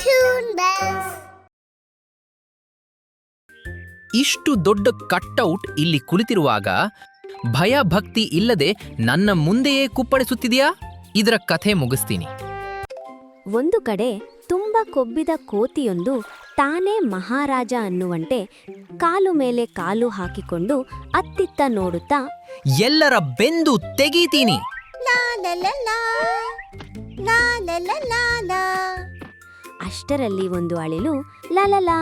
Toon Bells. ಇಷ್ಟು ದೊಡ್ಡ cutout ಇಲ್ಲಿ ಕುಳಿತಿರುವಾಗ ಭಯ ಭಕ್ತಿ ಇಲ್ಲದೆ ನನ್ನ ಮುಂದೆಯೇ ಕುಪ್ಪಳಿಸುತ್ತಿದೆಯಾ? ಇದರ ಕಥೆ ಮುಗಿಸ್ತೀನಿ. ಒಂದು ಕಡೆ ತುಂಬ ಕೊಬ್ಬಿದ ಕೋತಿಯೊಂದು ತಾನೇ ಮಹಾರಾಜ ಅನ್ನುವಂತೆ ಕಾಲು ಮೇಲೆ ಕಾಲು ಹಾಕಿಕೊಂಡು ಅತ್ತಿತ್ತ ನೋಡುತ್ತಾ ಎಲ್ಲರ ಬೆಂದು ತೆಗೀತೀನಿ. La la la la. La la la la la. ಅಷ್ಟರಲ್ಲಿ ಒಂದು ಅಳಿಲು ಲಲಲಾ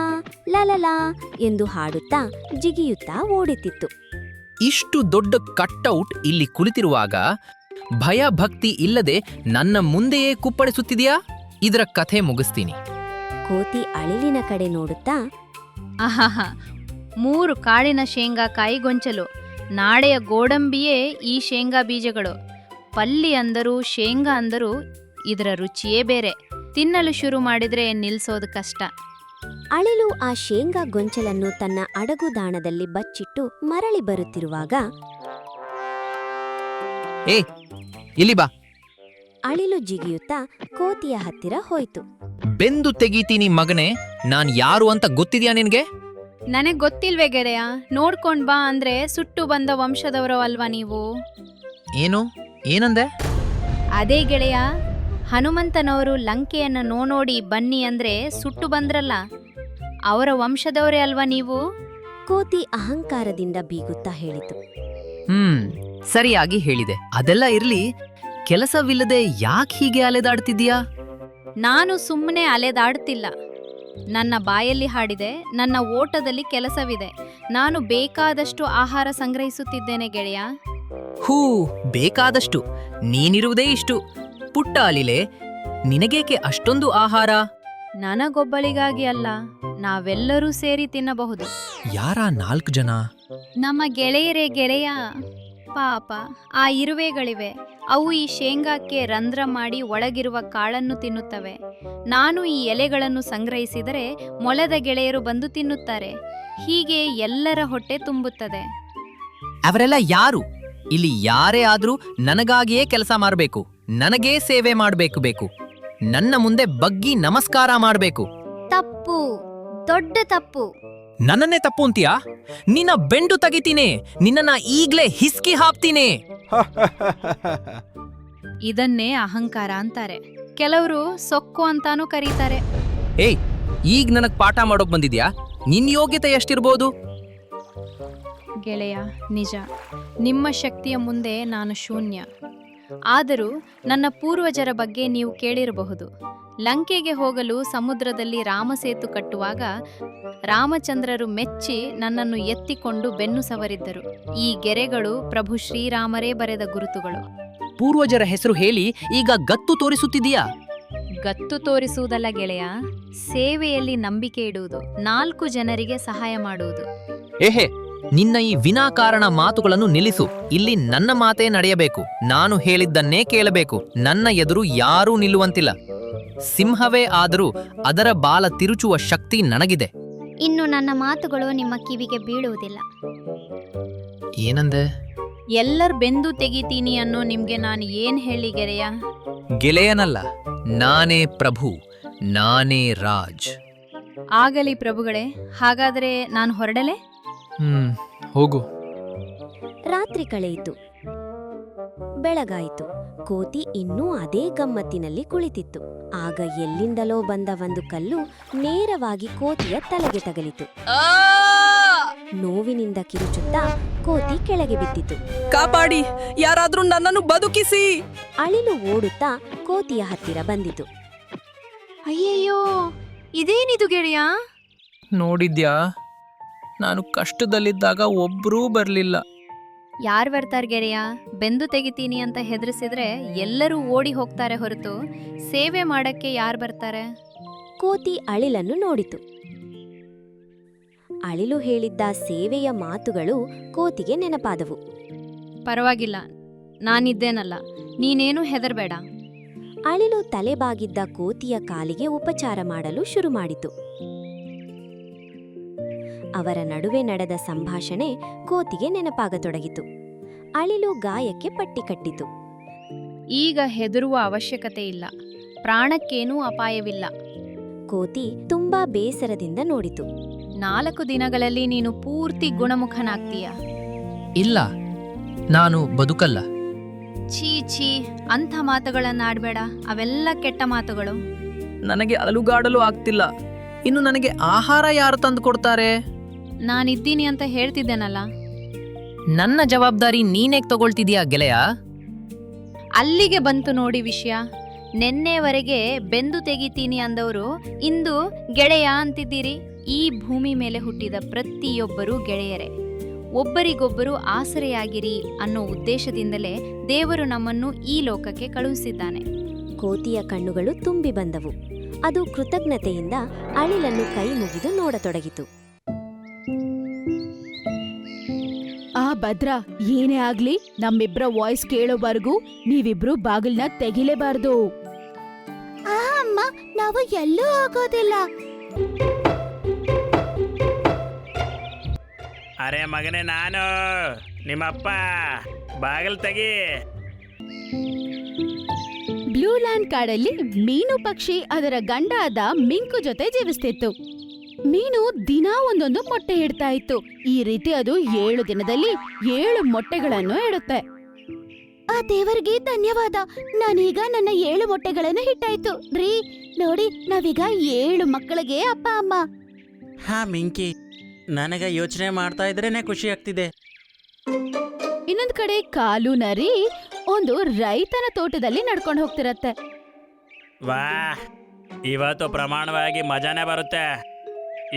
ಲಲಲಾ ಎಂದು ಹಾಡುತ್ತಾ ಜಿಗಿಯುತ್ತಾ ಓಡುತ್ತಿತ್ತು. ಇಷ್ಟು ದೊಡ್ಡ ಕಟ್ಔಟ್ ಇಲ್ಲಿ ಕುಳಿತಿರುವಾಗ ಭಯ ಭಕ್ತಿ ಇಲ್ಲದೆ ನನ್ನ ಮುಂದೆಯೇ ಕುಪ್ಪಳಿಸುತ್ತಿದೆಯಾ? ಇದರ ಕಥೆ ಮುಗಿಸ್ತೀನಿ. ಕೋತಿ ಅಳಿಲಿನ ಕಡೆ ನೋಡುತ್ತಾ ಆಹಾಹ, 3 ಕಾಳಿನ ಶೇಂಗಾ ಕಾಯಿಗೊಂಚಲು, ನಾಳೆಯ ಗೋಡಂಬಿಯೇ ಈ ಶೇಂಗಾ ಬೀಜಗಳು. ಪಲ್ಲಿ ಅಂದರೂ ಶೇಂಗಾ ಅಂದರೂ ಇದರ ರುಚಿಯೇ ಬೇರೆ. ತಿನ್ನಲು ಶುರು ಮಾಡಿದ್ರೆ ನಿಲ್ಸೋದು ಕಷ್ಟ. ಅಳಿಲು ಆ ಶೇಂಗಾ ಗೊಂಚಲನ್ನು ತನ್ನ ಅಡಗುದಾಣದಲ್ಲಿ ಬಚ್ಚಿಟ್ಟು ಮರಳಿ ಬರುತ್ತಿರುವಾಗ ಏ ಇಲ್ಲಿ ಬಾ. ಅಳಿಲು ಜಿಗಿಯುತ್ತಾ ಕೋತಿಯ ಹತ್ತಿರ ಹೋಯಿತು. ಬೆಂದು ತೆಗೀತೀನಿ ಮಗನೇ. ನಾನ್ ಯಾರು ಅಂತ ಗೊತ್ತಿದ್ಯಾ ನಿನ್ಗೆ? ನನಗ್ ಗೊತ್ತಿಲ್ವೇ ಗೆಳೆಯ? ನೋಡ್ಕೊಂಡ್ ಬಾ ಅಂದ್ರೆ ಸುಟ್ಟು ಬಂದ ವಂಶದವರು ಅಲ್ವಾ ನೀವು? ಏನು ಏನಂದೆ? ಅದೇ ಗೆಳೆಯ, ಹನುಮಂತನವರು ಲಂಕೆಯನ್ನು ನೋಡೋಡಿ ಬನ್ನಿ ಅಂದ್ರೆ ಸುಟ್ಟು ಬಂದ್ರಲ್ಲ, ಅವರ ವಂಶದವರೇ ಅಲ್ವಾ ನೀವು? ಕೋತಿ ಅಹಂಕಾರದಿಂದ ಬೀಗುತ್ತಾ ಹೇಳಿತು. ಸರಿಯಾಗಿ ಹೇಳಿದೆ. ಅದೆಲ್ಲ ಇರ್ಲಿ, ಕೆಲಸವಿಲ್ಲದೆ ಯಾಕೆ ಹೀಗೆ ಅಲೆದಾಡ್ತಿದ್ದೀಯಾ? ನಾನು ಸುಮ್ಮನೆ ಅಲೆದಾಡ್ತಿಲ್ಲ. ನನ್ನ ಬಾಯಲ್ಲಿ ಹಾಡಿದೆ, ನನ್ನ ಓಟದಲ್ಲಿ ಕೆಲಸವಿದೆ. ನಾನು ಬೇಕಾದಷ್ಟು ಆಹಾರ ಸಂಗ್ರಹಿಸುತ್ತಿದ್ದೇನೆ ಗೆಳೆಯ. ಹೂ, ಬೇಕಾದಷ್ಟು? ನೀನಿರುವುದೇ ಇಷ್ಟು ಪುಟ್ಟ ಅಲಿಲೆ, ನಿನಗೇಕೆ ಅಷ್ಟೊಂದು ಆಹಾರ? ನನಗೊಬ್ಬಳಿಗಾಗಿ ಅಲ್ಲ, ನಾವೆಲ್ಲರೂ ಸೇರಿ ತಿನ್ನಬಹುದು. ಯಾರ 4 ಜನ? ನಮ್ಮ ಗೆಳೆಯರೇ ಗೆಳೆಯ. ಪಾಪ ಆ ಇರುವೆಗಳಿವೆ, ಅವು ಈ ಶೇಂಗಾಕ್ಕೆ ರಂಧ್ರ ಮಾಡಿ ಒಳಗಿರುವ ಕಾಳನ್ನು ತಿನ್ನುತ್ತವೆ. ನಾನು ಈ ಎಲೆಗಳನ್ನು ಸಂಗ್ರಹಿಸಿದರೆ ಮೊಲದ ಗೆಳೆಯರು ಬಂದು ತಿನ್ನುತ್ತಾರೆ. ಹೀಗೆ ಎಲ್ಲರ ಹೊಟ್ಟೆ ತುಂಬುತ್ತದೆ. ಅವರೆಲ್ಲ ಯಾರು? ಇಲ್ಲಿ ಯಾರೇ ಆದ್ರೂ ನನಗಾಗಿಯೇ ಕೆಲಸ ಮಾಡಬೇಕು, ನನಗೇ ಸೇವೆ ಮಾಡಬೇಕು, ನನ್ನ ಮುಂದೆ ಬಗ್ಗಿ ನಮಸ್ಕಾರ ಮಾಡಬೇಕು. ತಪ್ಪು, ದೊಡ್ಡ ತಪ್ಪು. ನನ್ನನ್ನೇ ತಪ್ಪು ಅಂತೀಯಾ? ನಿನ್ನ ಬೆಂಡು ತೆಗಿತೀನಿ, ನಿನ್ನನ್ನ ಈಗ್ಲೇ ಹಿಸ್ಕಿ ಹಾಕ್ತೀನಿ. ಇದನ್ನೇ ಅಹಂಕಾರ ಅಂತಾರೆ. ಕೆಲವರು ಸೊಕ್ಕು ಅಂತಾನೂ ಕರೀತಾರೆ. ಏಯ್, ಈಗ ನನಗ್ ಪಾಠ ಮಾಡೋಕ್ ಬಂದಿದ್ಯಾ? ನಿನ್ ಯೋಗ್ಯತೆ ಎಷ್ಟಿರ್ಬೋದು? ಗೆಳೆಯ, ನಿಜ, ನಿಮ್ಮ ಶಕ್ತಿಯ ಮುಂದೆ ನಾನು ಶೂನ್ಯ. ಆದರೂ ನನ್ನ ಪೂರ್ವಜರ ಬಗ್ಗೆ ನೀವು ಕೇಳಿರಬಹುದು. ಲಂಕೆಗೆ ಹೋಗಲು ಸಮುದ್ರದಲ್ಲಿ ರಾಮಸೇತು ಕಟ್ಟುವಾಗ ರಾಮಚಂದ್ರರು ಮೆಚ್ಚಿ ನನ್ನನ್ನು ಎತ್ತಿಕೊಂಡು ಬೆನ್ನು ಸವರಿದ್ದರು. ಈ ಗೆರೆಗಳು ಪ್ರಭು ಶ್ರೀರಾಮರೇ ಬರೆದ ಗುರುತುಗಳು. ಪೂರ್ವಜರ ಹೆಸರು ಹೇಳಿ ಈಗ ಗತ್ತು ತೋರಿಸುತ್ತಿದೀಯಾ? ಗತ್ತು ತೋರಿಸುವುದಲ್ಲ ಗೆಳೆಯ, ಸೇವೆಯಲ್ಲಿ ನಂಬಿಕೆ ಇಡುವುದು, 4 ಜನರಿಗೆ ಸಹಾಯ ಮಾಡುವುದು. ಏಹೆ, ನಿನ್ನ ಈ ವಿನಾಕಾರಣ ಮಾತುಗಳನ್ನು ನಿಲ್ಲಿಸು. ಇಲ್ಲಿ ನನ್ನ ಮಾತೇ ನಡೆಯಬೇಕು. ನಾನು ಹೇಳಿದ್ದನ್ನೇ ಕೇಳಬೇಕು. ನನ್ನ ಎದುರು ಯಾರೂ ನಿಲ್ಲುವಂತಿಲ್ಲ. ಸಿಂಹವೇ ಆದರೂ ಅದರ ಬಾಲ ತಿರುಚುವ ಶಕ್ತಿ ನನಗಿದೆ. ಇನ್ನು ನನ್ನ ಮಾತುಗಳು ನಿಮ್ಮ ಕಿವಿಗೆ ಬೀಳುವುದಿಲ್ಲ. ಏನಂದೆ? ಎಲ್ಲರ ಬೆಂದು ತೆಗಿತೀನಿ ಅನ್ನೋ ನಿಮ್ಗೆ ನಾನು ಏನ್ ಹೇಳಿ ಗೆಳೆಯ? ಗೆಳೆಯನಲ್ಲ, ನಾನೇ ಪ್ರಭು, ನಾನೇ ರಾಜ್. ಆಗಲಿ ಪ್ರಭುಗಳೇ, ಹಾಗಾದರೆ ನಾನು ಹೊರಡಲೆ? ಹೋಗು. ರಾತ್ರಿ ಕಳೆಯಿತು, ಬೆಳಗಾಯಿತು. ಕೋತಿ ಇನ್ನೂ ಅದೇ ಗಮ್ಮತ್ತಿನಲ್ಲಿ ಕುಳಿತಿತ್ತು. ಆಗ ಎಲ್ಲಿಂದಲೋ ಬಂದ ಒಂದು ಕಲ್ಲು ನೇರವಾಗಿ ಕೋತಿಯ ತಲೆಗೆ ತಗಲಿತು. ನೋವಿನಿಂದ ಕಿರುಚುತ್ತಾ ಕೋತಿ ಕೆಳಗೆ ಬಿದ್ದಿತು. ಕಾಪಾಡಿ, ಯಾರಾದ್ರೂ ನನ್ನನ್ನು ಬದುಕಿಸಿ! ಅಳಿಲು ಓಡುತ್ತಾ ಕೋತಿಯ ಹತ್ತಿರ ಬಂದಿತು. ಅಯ್ಯಯ್ಯೋ, ಇದೇನಿದು ಗೆಳೆಯ? ನೋಡಿದ್ಯಾ, ನಾನು ಕಷ್ಟದಲ್ಲಿದ್ದಾಗ ಒಬ್ರೂ ಬರ್ಲಿಲ್ಲ. ಯಾರು ಬರ್ತಾರೆ ಗೆಳೆಯ? ಬೆಂದು ತೆಗಿತೀನಿ ಅಂತ ಹೆದರಿಸಿದ್ರೆ ಎಲ್ಲರೂ ಓಡಿ ಹೋಗ್ತಾರೆ ಹೊರತು ಸೇವೆ ಮಾಡಕ್ಕೆ ಯಾರು ಬರ್ತಾರೆ? ಕೋತಿ ಅಳಿಲನ್ನು ನೋಡಿತು. ಅಳಿಲು ಹೇಳಿದ್ದ ಸೇವೆಯ ಮಾತುಗಳು ಕೋತಿಗೆ ನೆನಪಾದವು. ಪರವಾಗಿಲ್ಲ, ನಾನಿದ್ದೇನಲ್ಲ, ನೀನೇನು ಹೆದರ್ಬೇಡ. ಅಳಿಲು ತಲೆಬಾಗಿದ್ದ ಕೋತಿಯ ಕಾಲಿಗೆ ಉಪಚಾರ ಮಾಡಲು ಶುರು ಮಾಡಿತು. ಅವರ ನಡುವೆ ನಡೆದ ಸಂಭಾಷಣೆ ಕೋತಿಗೆ ನೆನಪಾಗತೊಡಗಿತು. ಅಳಿಲು ಗಾಯಕ್ಕೆ ಪಟ್ಟಿ ಕಟ್ಟಿತು. ಈಗ ಹೆದರುವ ಅವಶ್ಯಕತೆ ಇಲ್ಲ, ಪ್ರಾಣಕ್ಕೇನೂ ಅಪಾಯವಿಲ್ಲ. ಕೋತಿ ತುಂಬಾ ಬೇಸರದಿಂದ ನೋಡಿತು. 4 ದಿನಗಳಲ್ಲಿ ನೀನು ಪೂರ್ತಿ ಗುಣಮುಖನಾಗ್ತೀಯ. ಇಲ್ಲ, ನಾನು ಬದುಕಲ್ಲ. ಛೀ ಛೀ, ಅಂಥ ಮಾತುಗಳನ್ನಾಡ್ಬೇಡ, ಅವೆಲ್ಲ ಕೆಟ್ಟ ಮಾತುಗಳು. ನನಗೆ ಅಲುಗಾಡಲು ಆಗ್ತಿಲ್ಲ. ಇನ್ನು ನನಗೆ ಆಹಾರ ಯಾರು ತಂದು ಕೊಡ್ತಾರೆ? ನಾನಿದ್ದೀನಿ ಅಂತ ಹೇಳ್ತಿದ್ದೇನಲ್ಲ. ನನ್ನ ಜವಾಬ್ದಾರಿ ನೀನೇಗ್ ತಗೊಳ್ತಿದೀಯಾ ಗೆಳೆಯ? ಅಲ್ಲಿಗೆ ಬಂತು ನೋಡಿ ವಿಷಯ. ನೆನ್ನೆವರೆಗೆ ಬೆಂದು ತೆಗಿತೀನಿ ಅಂದವರು ಇಂದು ಗೆಳೆಯ ಅಂತಿದ್ದೀರಿ. ಈ ಭೂಮಿ ಮೇಲೆ ಹುಟ್ಟಿದ ಪ್ರತಿಯೊಬ್ಬರೂ ಗೆಳೆಯರೇ. ಒಬ್ಬರಿಗೊಬ್ಬರು ಆಸರೆಯಾಗಿರಿ ಅನ್ನೋ ಉದ್ದೇಶದಿಂದಲೇ ದೇವರು ನಮ್ಮನ್ನು ಈ ಲೋಕಕ್ಕೆ ಕಳುಹಿಸಿದ್ದಾನೆ. ಕೋತಿಯ ಕಣ್ಣುಗಳು ತುಂಬಿ ಬಂದವು. ಅದು ಕೃತಜ್ಞತೆಯಿಂದ ಅಳಿಲನ್ನು ಕೈ ಮುಗಿದು ನೋಡತೊಡಗಿತು. ಆ ಭದ್ರ, ಏನೇ ಆಗ್ಲಿ ನಮ್ಮಿಬ್ರ ವಾಯ್ಸ್ ಕೇಳೋವರೆಗೂ ನೀವಿಬ್ರು ಬಾಗಿಲ್ನ ತೆಗಿಲೇಬಾರ್ದು. ಅಮ್ಮ, ನಾವು ಎಲ್ಲೂ ಹೋಗೋದಿಲ್ಲ. ಅರೆ ಮಗನೇ, ನಾನು ನಿಮ್ಮಪ್ಪ. ಬಾಗಿಲು ತೆಗಿ. ಬ್ಲೂ ಲ್ಯಾಂಡ್ ಕಾಡಲ್ಲಿ ಮೀನು ಪಕ್ಷಿ ಅದರ ಗಂಡಾದ ಮಿಂಕು ಜೊತೆ ಜೀವಿಸ್ತಿತ್ತು. ಮೀನು ದಿನಾ ಒಂದೊಂದು ಮೊಟ್ಟೆ ಇಡ್ತಾ ಇತ್ತು. ಈ ರೀತಿ ಅದು 7 ದಿನದಲ್ಲಿ 7 ಮೊಟ್ಟೆಗಳನ್ನು ಇಡುತ್ತೆ. ಆ ದೇವರಿಗೆ ಧನ್ಯವಾದ. ನಾನೀಗ ನನ್ನ 7 ಮೊಟ್ಟೆಗಳನ್ನು ಹಿಟ್ಟಾಯ್ತು ರೀ. ನೋಡಿ, ನಾವೀಗ 7 ಮಕ್ಕಳಿಗೆ ಅಪ್ಪ ಅಮ್ಮ. ಹಾ ಮಿಂಕಿ, ನನಗೆ ಯೋಚನೆ ಮಾಡ್ತಾ ಇದ್ರೇನೆ ಖುಷಿ ಆಗ್ತಿದೆ. ಇನ್ನೊಂದ್ ಕಡೆ ಕಾಲು ನರಿ ಒಂದು ರೈತನ ತೋಟದಲ್ಲಿ ನಡ್ಕೊಂಡು ಹೋಗ್ತಿರತ್ತೆ. ವಾ, ಇವತ್ತು ಪ್ರಮಾಣವಾಗಿ ಮಜಾನೇ ಬರುತ್ತೆ.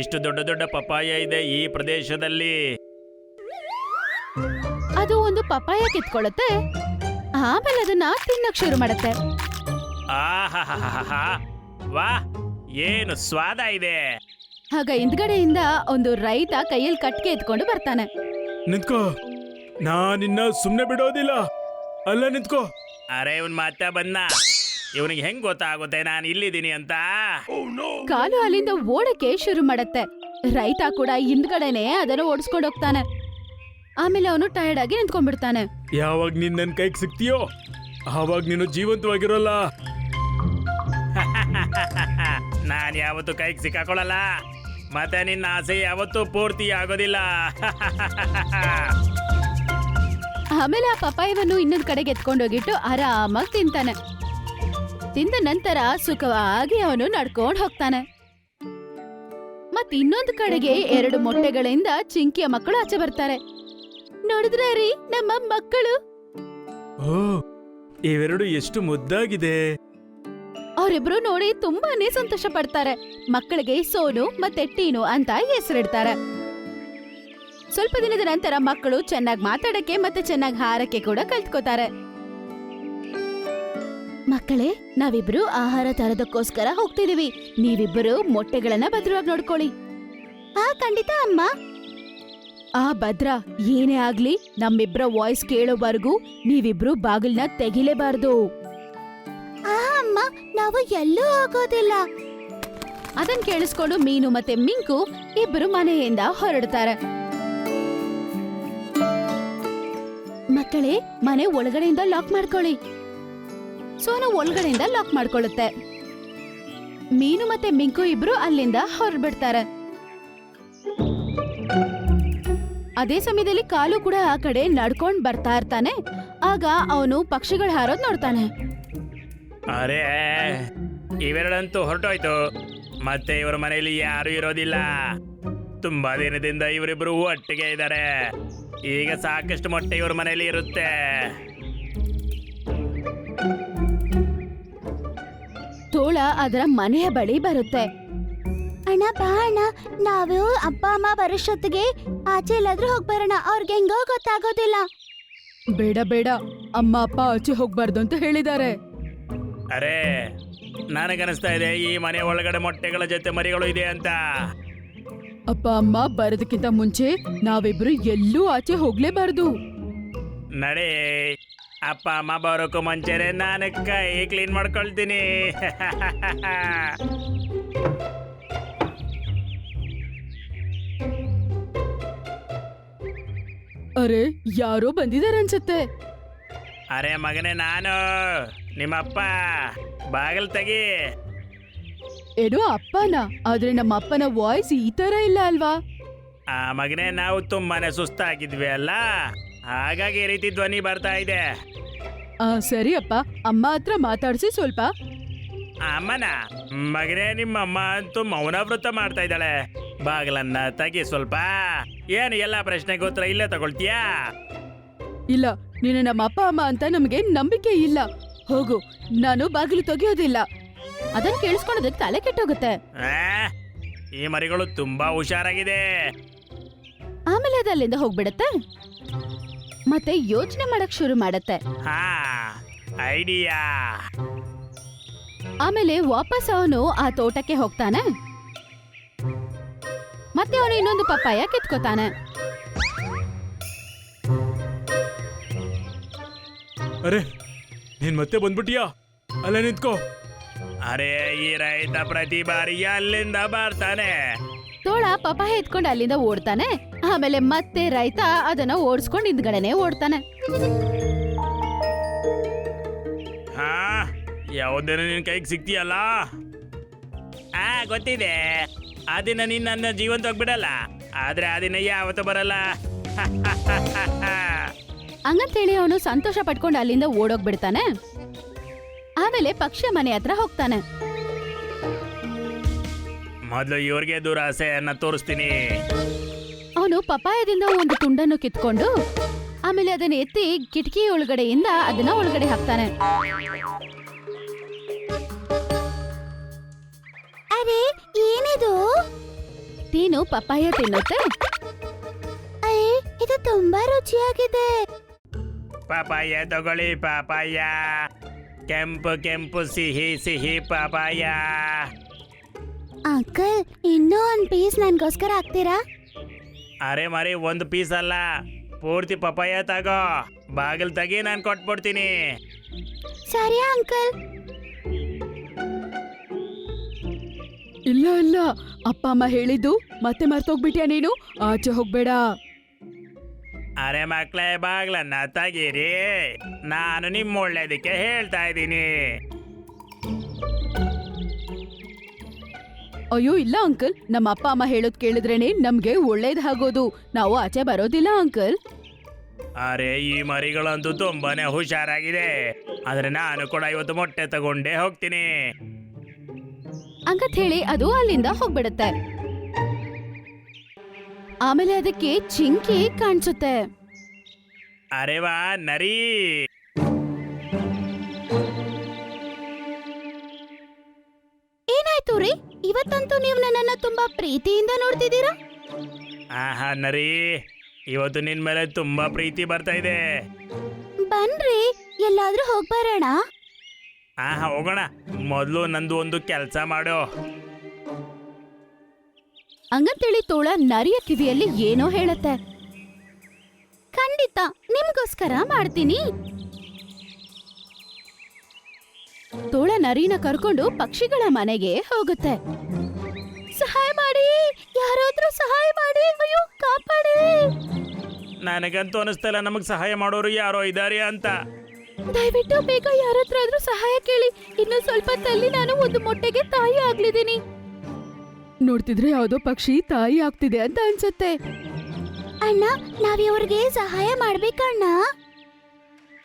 ಇಷ್ಟು ದೊಡ್ಡ ದೊಡ್ಡ ಪಪ್ಪಾಯ ಇದೆ ಈ ಪ್ರದೇಶದಲ್ಲಿ. ಅದು ಒಂದು ಪಪಾಯ ಕಿತ್ಕೊಳ್ಳುತ್ತೆ. ಆಮೇಲೆ ಅದನ್ನ ತಿನ್ನಕ್ ಶುರು ಮಾಡುತ್ತೆ. ಆಹಾಹಾಹಾ, ವಾ, ಏನು ಸ್ವಾದ ಇದೆ. ಆಗ ಹಿಂದ್ಗಡೆಯಿಂದ ಒಂದು ರೈತ ಕೈಯಲ್ಲಿ ಕಟ್ಗೆ ಎತ್ಕೊಂಡು ಬರ್ತಾನೆ. ನಿಂತ್ಕೋ, ನಾನಿನ್ನ ಸುಮ್ನೆ ಬಿಡೋದಿಲ್ಲ. ಅಲ್ಲ ನಿಂತ್ಕೋ. ಅರೆ, ಇವನ್ ಮತ್ತೆ ಬಂದ. ಇವನಿಗೆ ಹೆಂಗ್ ಗೊತ್ತಾಗುತ್ತೆ ನಾನು ಇಲ್ಲಿದ್ದೀನಿ ಅಂತ? ಕಾಲು ಅಲ್ಲಿಂದ ಓಡಕ್ಕೆ ಶುರು ಮಾಡತ್ತೆ. ರೈತ ಕೂಡ ಹಿಂದ್ಗಡೆನೆ ಅದನ್ನು ಓಡಿಸ್ಕೊಂಡು ಹೋಗ್ತಾನೆ. ಆಮೇಲೆ ಅವನು ಟಯರ್ಡ್ ಆಗಿ ನಿಂತ್ಕೊಂಡ್ಬಿಡ್ತಾನೆ. ಯಾವಾಗ ನೀನ್ ನನ್ ಕೈಗೆ ಸಿಗ್ತೀಯೋ ಆವಾಗ ನೀನು ಜೀವಂತವಾಗಿರೋಲ್ಲ. ನಾನು ಯಾವತ್ತೂ ಕೈಗೆ ಸಿಕ್ಕಾಕೊಳ್ಳಲ್ಲ. ಮತ್ತೆ ನಿನ್ನ ಆಸೆ ಯಾವತ್ತೂ ಪೂರ್ತಿ ಆಗೋದಿಲ್ಲ. ಆಮೇಲೆ ಆ ಪಪಾಯವನ್ನು ಇನ್ನೊಂದ್ ಕಡೆಗೆ ಎತ್ಕೊಂಡೋಗಿಟ್ಟು ಆರಾಮಾಗಿ ತಿಂತಾನೆ. ತಿಂದ ನಂತರ ಸುಖವಾಗಿ ಅವನು ನಡ್ಕೊಂಡು ಹೋಗ್ತಾನೆ. ಮತ್ ಇನ್ನೊಂದು ಕಡೆಗೆ 2 ಮೊಟ್ಟೆಗಳಿಂದ ಚಿಂಕಿಯ ಮಕ್ಕಳು ಆಚೆ ಬರ್ತಾರೆ. ನೋಡಿದ್ರೆ ರೀ, ನಮ್ಮ ಮಕ್ಕಳು. ಓ, ಇವೆರಡು ಎಷ್ಟು ಮುದ್ದಾಗಿದೆ. ಅವರಿಬ್ರು ನೋಡಿ ತುಂಬಾನೇ ಸಂತೋಷ ಪಡ್ತಾರೆ. ಮಕ್ಕಳಿಗೆ ಸೋನು ಮತ್ತೆ ಟೀನು ಅಂತ ಹೆಸರಿಡ್ತಾರೆ. ಸ್ವಲ್ಪ ದಿನದ ನಂತರ ಮಕ್ಕಳು ಚೆನ್ನಾಗಿ ಮಾತಾಡಕ್ಕೆ ಮತ್ತೆ ಚೆನ್ನಾಗಿ ಹಾರಕ್ಕೆ ಕೂಡ ಕಲ್ತ್ಕೋತಾರೆ. ಮಕ್ಕಳೇ, ನಾವಿಬ್ರು ಆಹಾರ ತರೋದಕ್ಕೋಸ್ಕರ ಹೋಗ್ತಿದೀವಿ. ನೀವಿಬ್ಬರು ಮೊಟ್ಟೆಗಳನ್ನ ಭದ್ರವಾಗಿ ನೋಡ್ಕೊಳ್ಳಿ. ಖಂಡಿತ ಅಮ್ಮ. ಆ ಭದ್ರ, ಏನೇ ಆಗ್ಲಿ ನಮ್ಮಿಬ್ರ ವಾಯ್ಸ್ ಕೇಳೋವರೆಗೂ ನೀವಿಬ್ರು ಬಾಗಿಲ್ನ ತೆಗಿಲೇಬಾರ್ದು. ಅಮ್ಮ, ನಾವು ಎಲ್ಲೂ ಹೋಗೋದಿಲ್ಲ. ಅದನ್ ಕೇಳಿಸ್ಕೊಂಡು ಮೀನು ಮತ್ತೆ ಮಿಂಕು ಇಬ್ರು ಮನೆಯಿಂದ ಹೊರಡ್ತಾರೆ. ಮಕ್ಕಳೇ, ಮನೆ ಒಳಗಡೆಯಿಂದ ಲಾಕ್ ಮಾಡ್ಕೊಳ್ಳಿ. ಸೋನು ಒಳಗಡೆಯಿಂದ ಲಾಕ್ ಮಾಡ್ಕೊಳ್ಳುತ್ತೆ. ಮೀನು ಮತ್ತೆ ಮಿಂಕು ಇಬ್ರು ಅಲ್ಲಿಂದ ಹೊರಡ್ಬಿಡ್ತಾರೆ. ಅದೇ ಸಮಯದಲ್ಲಿ ಕಾಲು ಕೂಡ ಆ ಕಡೆ ನಡ್ಕೊಂಡ್ ಬರ್ತಾ ಇರ್ತಾನೆ. ಆಗ ಅವನು ಪಕ್ಷಿಗಳು ಹಾರೋದ್ ನೋಡ್ತಾನೆ. ಅರೆ, ಇವೆರಡಂತೂ ಹೊರಟೋಯ್ತು. ಮತ್ತೆ ಇವರ ಮನೆಯಲ್ಲಿ ಯಾರು ಇರೋದಿಲ್ಲ. ತುಂಬಾ ದಿನದಿಂದ ಇವರಿಬ್ರು ಒಟ್ಟಿಗೆ ಇದ್ದಾರೆ. ಈಗ ಸಾಕಷ್ಟು ಮೊಟ್ಟೆ ಇವ್ರ ಮನೆಯಲ್ಲಿ ಇರುತ್ತೆ. ತೋಳ ಅದರ ಮನೆಯ ಬಳಿ ಬರುತ್ತೆ. ಅಣ್ಣ, ಬಾ ಅಣ್ಣ, ನಾವು ಅಪ್ಪ ಅಮ್ಮ ಬರೋಷ್ಟೊತ್ತಿಗೆ ಆಚೆ ಎಲ್ಲಾದ್ರೂ ಹೋಗ್ಬರೋಣ. ಅವ್ರಿಗೆ ಹೆಂಗೋ ಗೊತ್ತಾಗೋದಿಲ್ಲ. ಬೇಡ ಬೇಡ, ಅಮ್ಮ ಅಪ್ಪ ಆಚೆ ಹೋಗ್ಬಾರ್ದು ಅಂತ ಹೇಳಿದ್ದಾರೆ. ಅರೆ, ನನಗನ್ನಿಸ್ತಾ ಇದೆ ಈ ಮನೆ ಒಳಗಡೆ ಮೊಟ್ಟೆಗಳ ಜೊತೆ ಮರಿಗಳು ಇದೆ ಅಂತ. ಅಪ್ಪ ಅಮ್ಮ ಬರೋದಕ್ಕಿಂತ ಮುಂಚೆ ನಾವಿಬ್ರು ಎಲ್ಲೂ ಆಚೆ ಹೋಗ್ಲೇಬಾರ್ದು. ನಡೆ, ಅಪ್ಪ ಅಮ್ಮ ಬರೋಕ್ಕೂ ಮುಂಚೆನೆ ನಾನು ಕೈ ಕ್ಲೀನ್ ಮಾಡ್ಕೊಳ್ತೀನಿ. ಅರೆ, ಯಾರೋ ಬಂದಿದ್ದಾರೆ ಅನ್ಸುತ್ತೆ. ಅರೆ ಮಗನೇ, ನಾನು ನಿಮ್ಮಪ್ಪ. ಬಾಗಿಲು ತೆಗಿ. ಏನೋ ಅಪ್ಪನ, ಆದ್ರೆ ನಮ್ಮ ಅಪ್ಪನ ವಾಯ್ಸ್ ಈ ತರ ಇಲ್ಲ ಅಲ್ವಾ? ಆ ಮಗನೇ, ನಾವು ತುಂಬಾನೇ ಸುಸ್ತಾಗಿದ್ವಿ ಅಲ್ಲ, ಹಾಗಾಗಿ ಈ ರೀತಿ ಧ್ವನಿ ಬರ್ತಾ ಇದೆ. ಸರಿ ಅಪ್ಪ, ಅಮ್ಮ ಹತ್ರ ಮಾತಾಡ್ಸಿ ಸ್ವಲ್ಪ. ಅಮ್ಮನ ಮಗನೇ, ನಿಮ್ಮ ಅಮ್ಮ ಅಂತೂ ಮೌನ ವೃತ್ತ ಮಾಡ್ತಾ ಇದ್ದಾಳೆ. ಬಾಗಿಲನ್ನ ತೆಗಿ ಸ್ವಲ್ಪ. ಏನು ಎಲ್ಲ ಪ್ರಶ್ನೆಗೆ ಉತ್ತರ ಇಲ್ಲೇ ತಗೊಳ್ತೀಯಾ? ಇಲ್ಲ, ನೀನು ನಮ್ಮ ಅಪ್ಪ ಅಮ್ಮ ಅಂತ ನಮಗೆ ನಂಬಿಕೆ ಇಲ್ಲ. ಹೋಗು, ನಾನು ಬಾಗಿಲು ತೆಗಿಯೋದಿಲ್ಲ. ಅದನ್ ಕೇಳಿಸ್ಕೊಳ್ಳೋದಕ್ಕೆ ತಲೆ ಕೆಟ್ಟೋಗುತ್ತೆ. ಆ? ಈ ಮರಿಗಳು ತುಂಬಾ ಹುಷಾರಾಗಿದೆ. ಆಮೇಲೆ ಅದು ಅಲ್ಲಿಂದ ಹೋಗ್ಬಿಡತ್ತೆ. ಮತ್ತೆ ಯೋಚನೆ ಮಾಡಕ್ ಶುರು ಮಾಡತ್ತೆ. ಹಾ, ಐಡಿಯಾ. ಆಮೇಲೆ ವಾಪಸ್ ಅವನು ಆ ತೋಟಕ್ಕೆ ಹೋಗ್ತಾನೆ. ಮತ್ತೆ ಅವನು ಇನ್ನೊಂದು ಪಪ್ಪಾಯ ಕಿತ್ಕೋತಾನೆ. ಅರೆ, ನೀನ್ ಮತ್ತೆ ಬಂದ್ಬಿಟ್ಟಿಯಾ? ಅಲ್ಲೇ ನಿಂತ್ಕೋ. ಅರೆ, ಈ ರೈತ ಪ್ರತಿ ಬಾರಿ ಅಲ್ಲಿಂದ ಬರ್ತಾನೆ. ತೋಳ ಪಪ್ಪಾಯ ಎತ್ಕೊಂಡು ಅಲ್ಲಿಂದ ಓಡ್ತಾನೆ. ಆಮೇಲೆ ಮತ್ತೆ ರೈತ ಅದನ್ನ ಓಡಿಸ್ಕೊಂಡು ಹಿಂದ್ಗಡೆನೆ ಓಡ್ತಾನೆ. ಹಾ, ಯಾವುದೇನು ನಿನ್ ಕೈಗೆ ಸಿಕ್ತಿಯಲ್ಲ? ಗೊತ್ತಿದೆ. ಆ ದಿನ ನೀನ್ ನನ್ನ ಜೀವಂತವಾಗಿ ಬಿಡಲ್ಲ, ಆದ್ರೆ ಆ ದಿನ ಯಾವತ್ತೂ ಬರಲ್ಲ. ಹಂಗಂತೇಳಿ ಅವನು ಸಂತೋಷ ಪಟ್ಕೊಂಡು ಅಲ್ಲಿಂದ ಓಡೋಗ್ಬಿಡ್ತಾನೆ. ಆಮೇಲೆ ಪಕ್ಷಿಯ ಮನೆ ಹತ್ರ ಹೋಗ್ತಾನೆ. ಮೊದಲು ಇವ್ರಿಗೆ ದುರಾಸೆಯನ್ನ ತೋರಿಸ್ತೀನಿ. ಅವನು ಪಪಾಯದಿಂದ ಒಂದು ತುಂಡನ್ನು ಕಿತ್ಕೊಂಡು ಆಮೇಲೆ ಅದನ್ನ ಎತ್ತಿ ಕಿಟಕಿ ಒಳಗಡೆಯಿಂದ ಅದನ್ನ ಒಳಗಡೆ ಹಾಕ್ತಾನೆ. ಅರೆ, ಏನಿದು? ಟೀನು ಪಪಾಯ ತಿನ್ನುತ್ತೆ. ಅಯ್ಯ, ಇದು ತುಂಬಾ ರುಚಿಯಾಗಿದೆ. ಪಾಪಾಯ ತಗೊಳ್ಳಿ, ಪಾಪಾಯ. ಕೆಂಪು ಕೆಂಪು ಸಿಹಿ ಸಿಹಿ ಪಾಪಾಯ. ಅಂಕಲ್, ಇನ್ನೂ ಒಂದ್ ಪೀಸ್ ನನ್ಗೋಸ್ಕರ ಹಾಕ್ತೀರಾ? ಅರೆ ಮರಿ, ಒಂದು ಪೀಸ್ ಅಲ್ಲ, ಪೂರ್ತಿ ಪಪಾಯ ತಗೋ. ಬಾಗಿಲು ತೆಗಿ, ನಾನು ಕೊಟ್ಬಿಡ್ತೀನಿ. ಸರಿಯಾ ಅಂಕಲ್? ಇಲ್ಲ ಇಲ್ಲ, ಅಪ್ಪ ಅಮ್ಮ ಹೇಳಿದ್ದು ಮತ್ತೆ ಮರ್ತೋಗ್ಬಿಟ್ಯಾ ನೀನು? ಆಚೆ ಹೋಗ್ಬೇಡ. ಅರೆ ಮಕ್ಳೇ, ಬಾಗ್ಲನ್ನ ತೆಗೀರಿ. ನಾನು ನಿಮ್ಮ ಒಳ್ಳೇದಕ್ಕೆ ಹೇಳ್ತಾ ಇದ್ದೀನಿ. ಅಯ್ಯೋ ಇಲ್ಲ ಅಂಕಲ್, ನಮ್ಮ ಅಪ್ಪ ಅಮ್ಮ ಹೇಳೋದ್ ಕೇಳಿದ್ರೇನೆ ನಮ್ಗೆ ಒಳ್ಳೇದಾಗೋದು. ನಾವು ಆಚೆ ಬರೋದಿಲ್ಲ ಅಂಕಲ್. ಅರೆ, ಈ ಮರಿಗಳಂತೂ ತುಂಬಾನೇ ಹುಷಾರಾಗಿದೆ. ಆದ್ರೆ ನಾನು ಕೂಡ ಇವತ್ತು ಮೊಟ್ಟೆ ತಗೊಂಡೇ ಹೋಗ್ತೀನಿ. ಹಂಗಂತ ಹೇಳಿ ಅದು ಅಲ್ಲಿಂದ ಹೋಗ್ಬಿಡುತ್ತೆ. ಆಮೇಲೆ ಅದಕ್ಕೆ ಚಿಂಕಿ ಕಾಣಿಸುತ್ತೆ. ಅರೆ ವಾ, ನರಿ. ಏನಾಯ್ತು ರೀ? ಇವತ್ತಂತೂ ನೀವು ನನ್ನನ್ನ ತುಂಬಾ ಪ್ರೀತಿಯಿಂದ ನೋಡ್ತಿದ್ದೀರಾ. ಆಹಾ ನರಿ, ಇವತ್ತು ನಿನ್ ಮೇಲೆ ತುಂಬಾ ಪ್ರೀತಿ ಬರ್ತಾ ಇದೆ. ಬನ್ರಿ, ಎಲ್ಲಾದ್ರೂ ಹೋಗ್ಬರೋಣ. ಆಹಾ, ಹೋಗೋಣ. ಮೊದಲು ನಂದು ಒಂದು ಕೆಲಸ ಮಾಡು. ಹಂಗಂತೇಳಿ ತೋಳ ನರಿಯ ಕಿವಿಯಲ್ಲಿ ಏನೋ ಹೇಳತ್ತೆ. ಖಂಡಿತ ನಿಮ್ಗೋಸ್ಕರ ಮಾಡ್ತೀನಿ. ತೋಳ ನರಿನ ಕರ್ಕೊಂಡು ಪಕ್ಷಿಗಳ ಮನೆಗೆ ಹೋಗುತ್ತೆ. ಸಹಾಯ ಮಾಡಿ, ಯಾರಾದ್ರೂ ಸಹಾಯ ಮಾಡಿ, ಅಯ್ಯೋ ಕಾಪಾಡಿ. ನನಗಂತೂ ಅನಿಸ್ತಾ ಇಲ್ಲ ನಮಗ್ ಸಹಾಯ ಮಾಡೋರು ಯಾರೋ ಇದಾರೆ ಅಂತ. ದಯವಿಟ್ಟು ಬೇಗ ಯಾರತ್ರ ಆದ್ರೂ ಸಹಾಯ ಕೇಳಿ. ಇನ್ನು ಸ್ವಲ್ಪ ತಲ್ಲಿ ನಾನು ಒಂದು ಮೊಟ್ಟೆಗೆ ತಾಯಿ ಆಗ್ಲಿದ್ದೀನಿ. ನೋಡ್ತಿದ್ರೆ ಯಾವ್ದೋ ಪಕ್ಷಿ ತಾಯಿ ಆಗ್ತಿದೆ ಅಂತ ಅನ್ಸುತ್ತೆ. ಅಣ್ಣ, ನಾವಿವ್ರಿಗೆ ಸಹಾಯ ಮಾಡ್ಬೇಕಣ್ಣ.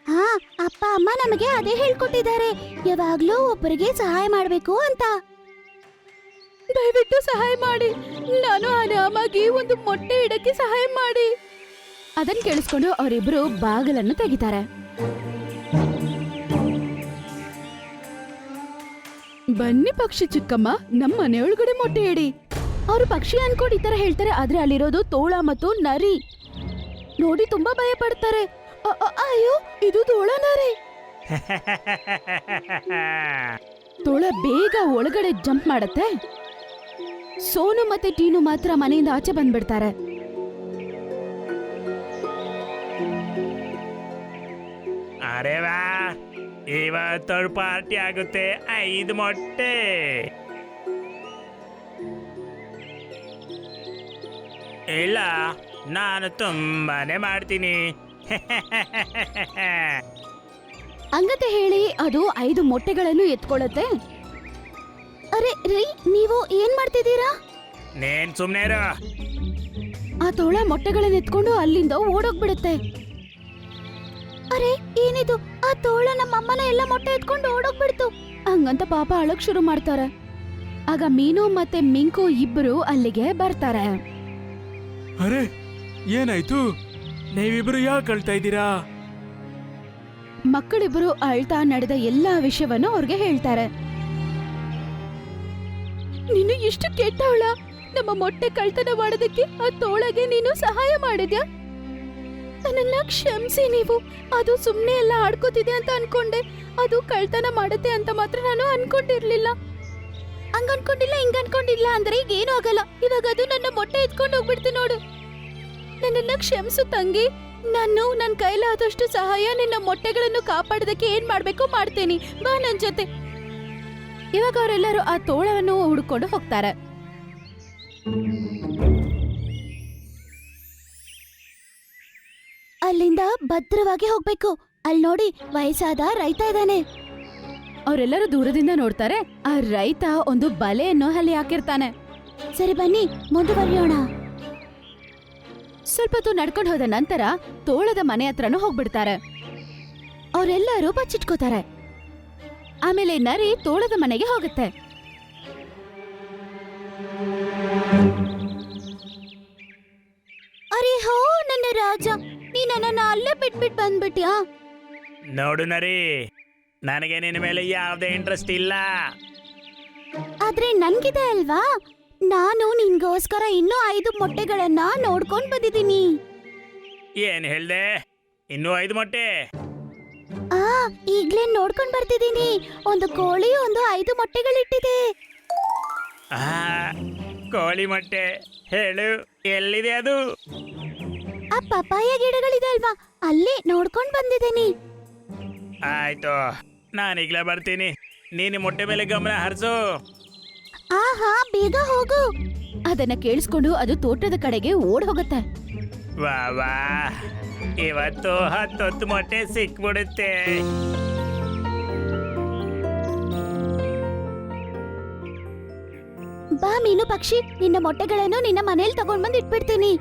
ಹಾ, ಅಪ್ಪ ಅಮ್ಮ ನಮಗೆ ಅದೇ ಹೇಳ್ಕೊಟ್ಟಿದ್ದಾರೆ, ಯಾವಾಗ್ಲೂ ಒಬ್ಬರಿಗೆ ಸಹಾಯ ಮಾಡ್ಬೇಕು ಅಂತ. ದಯವಿಟ್ಟು ಸಹಾಯ ಮಾಡಿ, ನಾನು ಆರಾಮಾಗಿ ಒಂದು ಮೊಟ್ಟೆ ಇಡಕ್ಕೆ ಸಹಾಯ ಮಾಡಿ. ಅದನ್ನ ಕೇಳಿಸ್ಕೊಂಡು ಅವರಿಬ್ರು ಬಾಗಿಲನ್ನು ತೆಗಿತಾರೆ. ಬನ್ನಿ ಪಕ್ಷಿ ಚಿಕ್ಕಮ್ಮ, ನಮ್ಮ ಮನೆಯೊಳಗಡೆ ಮೊಟ್ಟೆ ಇಡಿ. ಅವರು ಪಕ್ಷಿ ಅನ್ಕೊಂಡು ಈ ತರ ಹೇಳ್ತಾರೆ, ಆದ್ರೆ ಅಲ್ಲಿರೋದು ತೋಳ ಮತ್ತು ನರಿ. ನೋಡಿ ತುಂಬಾ ಭಯ ಪಡ್ತಾರೆ. ಅಯ್ಯೋ, ಇದು ತೋಳ ನರಿ. ತೋಳ ಬೇಗ ಒಳಗಡೆ ಜಂಪ್ ಮಾಡತ್ತೆ. ಸೋನು ಮತ್ತೆ ಟೀನು ಮಾತ್ರ ಮನೆಯಿಂದ ಆಚೆ ಬಂದ್ಬಿಡ್ತಾರೆ. ಅರೆ ವಾ, ಇವತ್ತು ಪಾರ್ಟಿ ಆಗುತ್ತೆ. 5 ಮೊಟ್ಟೆ. ಇಲ್ಲ, ನಾನು ತುಂಬಾನೇ ಮಾಡ್ತೀನಿ. ಹಂಗಂತ ಹೇಳಿ ಅದು 5 ಮೊಟ್ಟೆಗಳನ್ನು ಎತ್ಕೊಳ್ಳುತ್ತೆ. ಅರೆ ರೀ ನೀವು ಏನ್ ಮಾಡ್ತಿದ್ದೀರಾ? ನೇನ್ ಸುಮ್ನೆ ಇರು. ಆ ತೋಳ ಮೊಟ್ಟೆಗಳನ್ನ ಎತ್ಕೊಂಡು ಅಲ್ಲಿಂದ ಓಡೋಗ್ಬಿಡುತ್ತೆ. ಅರೆ ಏನಿದು? ಆ ತೋಳ ನಮ್ಮಮ್ಮನ ಎಲ್ಲ ಮೊಟ್ಟೆ ಎತ್ಕೊಂಡು ಓಡೋಗ್ಬಿಡ್ತು. ಹಂಗಂತ ಪಾಪ ಅಳಕ್ ಶುರು ಮಾಡ್ತಾರೆ. ಆಗ ಮೀನು ಮತ್ತೆ ಮಿಂಕು ಇಬ್ರು ಅಲ್ಲಿಗೆ ಬರ್ತಾರೆ. ಅರೆ ಏನಾಯ್ತು? ನೀವಿಬ್ರು ಯಾಕೆ ಅಳ್ತಾ ಇದ್ದೀರಾ? ಮಕ್ಕಳಿಬ್ರು ಅಳ್ತಾ ನಡೆದ ಎಲ್ಲಾ ವಿಷಯವನ್ನು ಅವ್ರಿಗೆ ಹೇಳ್ತಾರೆ. ನೀನು ಎಷ್ಟು ಕೆಟ್ಟವಳ! ನಮ್ಮ ಮೊಟ್ಟೆ ಕಳ್ತನ ಮಾಡೋದಕ್ಕೆ ಆ ತೋಳಗೆ ನೀನು ಸಹಾಯ ಮಾಡಿದ್ಯಾ? ನನ್ನನ್ನ ಕ್ಷಮಿಸಿ ನೀವು. ಅದು ಸುಮ್ನೆ ಎಲ್ಲ ಆಡ್ಕೋತಿದೆ ಅಂತ ಅನ್ಕೊಂಡೆ. ಅದು ಕಳ್ತನ ಮಾಡುತ್ತೆ ಅಂತ ಮಾತ್ರ ನಾನು ಅನ್ಕೊಂಡಿರ್ಲಿಲ್ಲ. ಹಂಗ ಅನ್ಕೊಂಡಿಲ್ಲ ಹಿಂಗ ಅನ್ಕೊಂಡಿಲ್ಲ ಅಂದ್ರೆ ಈಗ ಏನೂ ಆಗಲ್ಲ. ಇವಾಗ ಅದು ನನ್ನ ಮೊಟ್ಟೆ ಎತ್ಕೊಂಡು ಹೋಗ್ಬಿಡ್ತು ನೋಡು. ನನ್ನನ್ನ ಕ್ಷಮಿಸು ತಂಗಿ. ನಾನು ನನ್ನ ಕೈಲಾದಷ್ಟು ಸಹಾಯ ನಿನ್ನ ಮೊಟ್ಟೆಗಳನ್ನು ಕಾಪಾಡೋದಕ್ಕೆ ಏನ್ ಮಾಡ್ಬೇಕು ಮಾಡ್ತೀನಿ. ಬಾ ನನ್ ಜೊತೆ. ಇವಾಗ ಅವರೆಲ್ಲರೂ ಆ ತೋಳವನ್ನು ಹುಡ್ಕೊಂಡು ಹೋಗ್ತಾರೆ. ಅಲ್ಲಿಂದ ಭದ್ರವಾಗಿ ಹೋಗ್ಬೇಕು. ಅಲ್ಲಿ ನೋಡಿ ವಯಸ್ಸಾದ ರೈತ ಇದ್ದಾನೆ. ಅವರೆಲ್ಲರೂ ದೂರದಿಂದ ನೋಡ್ತಾರೆ. ಆ ರೈತ ಒಂದು ಬಲೆಯನ್ನು ಅಲ್ಲಿ ಹಾಕಿರ್ತಾನೆ. ಸರಿ ಬನ್ನಿ ಮುಂದುವರಿಯೋಣ. ಸ್ವಲ್ಪ ಹೊತ್ತು ನಡ್ಕೊಂಡು ಹೋದ ನಂತರ ತೋಳದ ಮನೆ ಹತ್ರನೂ ಹೋಗ್ಬಿಡ್ತಾರೆ. ಅವರೆಲ್ಲರೂ ಬಚ್ಚಿಟ್ಕೋತಾರೆ. ಆಮೇಲೆ ನರಿ ತೋಳದ ಮನೆಗೆ ಹೋಗುತ್ತೆ. ಅರೆ ಹೋ ನನ್ನ ರಾಜ, ನೀ ನನ್ನನ್ನ ಅಲ್ಲೇ ಬಿಟ್ಬಿಟ್ ಬಂದ್ಬಿಟ್ಯಾ? ನೋಡು ನರಿ, ನನಗೆ ನಿನ್ನ ಮೇಲೆ ಯಾವುದೇ ಇಂಟ್ರೆಸ್ಟ್ ಇಲ್ಲ. ಆದ್ರೆ ನನ್ಗಿದೆ ಅಲ್ವಾ? ನಾನು ನಿನ್ಗೋಸ್ಕರ ಇನ್ನೂ 5 ಮೊಟ್ಟೆಗಳನ್ನ ನೋಡ್ಕೊಂಡ್ ಬಂದಿದ್ದೀನಿ. ಏನ್ ಹೇಳ್ದೆ? ಇನ್ನೂ 5 ಮೊಟ್ಟೆ? ಆ ಈಗ್ಲೇ ನೋಡ್ಕೊಂಡ್ ಬರ್ತಿದ್ದೀನಿ. ಒಂದು ಕೋಳಿ ಒಂದು 5 ಮೊಟ್ಟೆಗಳಿಟ್ಟಿದೆ. ಆ, ಕೋಳಿ ಮೊಟ್ಟೆ ಹೇಳು, ಎಲ್ಲಿದೆ ಅದು? ಆ ಪಪಾಯ ಗಿಡಗಳಿದೆ ಅಲ್ವಾ, ಅಲ್ಲೇ ನೋಡ್ಕೊಂಡ್ ಬಂದಿದ್ದೀನಿ. ಆಯ್ತು, ನಾನೀಗ್ಲೇ ಬರ್ತೀನಿ. ನೀನು ಮೊಟ್ಟೆ ಮೇಲೆ ಗಮನ ಹರಿಸು. ಆಹಾ ಬೇಗ ಹೋಗು. ಅದನ್ನ ಕೇಳಿಸ್ಕೊಂಡು ಅದು ತೋಟದ ಕಡೆಗೆ ಓಡ್ ಹೋಗುತ್ತೆ. ವಾ ವಾ, ಇವತ್ತು 10 ಮೊಟ್ಟೆ ಸಿಕ್ಬಿಡುತ್ತೆ. ಬಾ ಮೀನು ಪಕ್ಷಿ, ನಿನ್ನ ಮೊಟ್ಟೆಗಳನ್ನು ನಿನ್ನ ಮನೇಲಿ ತಗೊಂಡ್ ಬಂದ್ ಇಟ್ಬಿಡ್ತೀನಿ.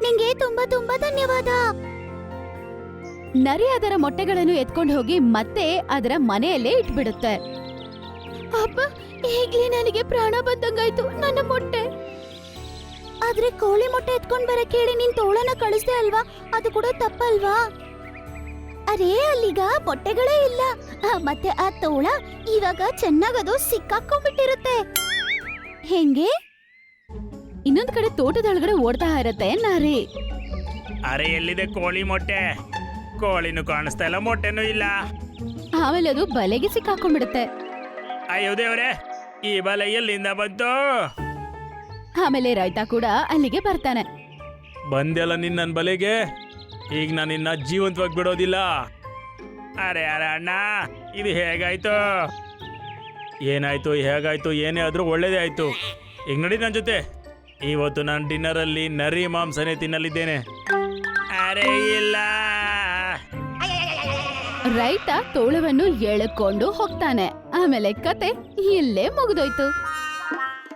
ನಿಂಗೆ ತುಂಬಾ ತುಂಬಾ ಧನ್ಯವಾದ. ನರಿ ಅದರ ಮೊಟ್ಟೆಗಳನ್ನು ಎತ್ಕೊಂಡು ಹೋಗಿ ಮತ್ತೆ ಅದರ ಮನೆಯಲ್ಲೇ ಇಟ್ಬಿಡುತ್ತೆ. ಅಪ್ಪ, ಈಗ್ಲೇ ನನಗೆ ಪ್ರಾಣ ಬಂದಂಗಾಯ್ತು. ನನ್ನ ಮೊಟ್ಟೆ. ಆದ್ರೆ ಕೋಳಿ ಮೊಟ್ಟೆ ಎತ್ಕೊಂಡ್ ಬರಕ್ ಹೇಳಿ ನೀನ್ ತೋಳನ ಕಳಿಸ್ದೆ ಅಲ್ವಾ? ಅದು ಕೂಡ ತಪ್ಪಲ್ವಾ? ಅರೇ ಅಲ್ಲಿಗ ಮೊಟ್ಟೆಗಳೇ ಇಲ್ಲ. ಮತ್ತೆ ಆ ತೋಳ ಇವಾಗ ಚೆನ್ನಾಗದು ಸಿಕ್ಕಾಕೊಂಡ್ಬಿಟ್ಟಿರುತ್ತೆ. ಹೆಂಗೆ? ಇನ್ನೊಂದ್ ಕಡೆ ತೋಟದೊಳಗಡೆ ಓಡ್ತಾ ಇರತ್ತೆ ನರಿ. ಅರೆ ಎಲ್ಲಿದೆ ಕೋಳಿ ಮೊಟ್ಟೆ? ಕೋಳಿನೂ ಕಾಣಿಸ್ತಾ ಇಲ್ಲ, ಮೊಟ್ಟೆನೂ ಇಲ್ಲ. ಆಮೇಲೆ ಅದು ಬಲೆಗೆ ಸಿಕ್ಕಾಕೊಂಡ್ಬಿಡುತ್ತೆ. ಅಯ್ಯೋ ದೇವ್ರೆ, ಈ ಬಲೆ ಎಲ್ಲಿಂದ ಬಂತು? ಆಮೇಲೆ ರೈತ ಕೂಡ ಅಲ್ಲಿಗೆ ಬರ್ತಾನೆ. ಬಂದೆಲ್ಲ ನಿನ್ನ ನನ್ನ ಬಲೆಗೆ. ಈಗ ನಾನು ನಿನ್ನ ಜೀವಂತವಾಗಿ ಬಿಡೋದಿಲ್ಲ. ಅರೆ ಅರೆ ಅಣ್ಣ, ಇದು ಹೇಗಾಯ್ತು? ಏನಾಯ್ತು ಹೇಗಾಯ್ತು ಏನೇ ಆದ್ರೂ ಒಳ್ಳೇದೇ ಆಯ್ತು. ಈಗ ನಡಿ ನನ್ನ ಜೊತೆ. ಇವತ್ತು ನಾನು ಡಿನ್ನರಲ್ಲಿ ನರಿ ಮಾಂಸನೇ ತಿನ್ನಲಿದ್ದೇನೆ. ಅರೆ ಇಲ್ಲ. ರೈತ ತೋಳವನ್ನು ಎಳ್ಕೊಂಡು ಹೋಗ್ತಾನೆ. ಆಮೇಲೆ ಕತೆ ಇಲ್ಲೇ ಮುಗಿದೋಯ್ತು.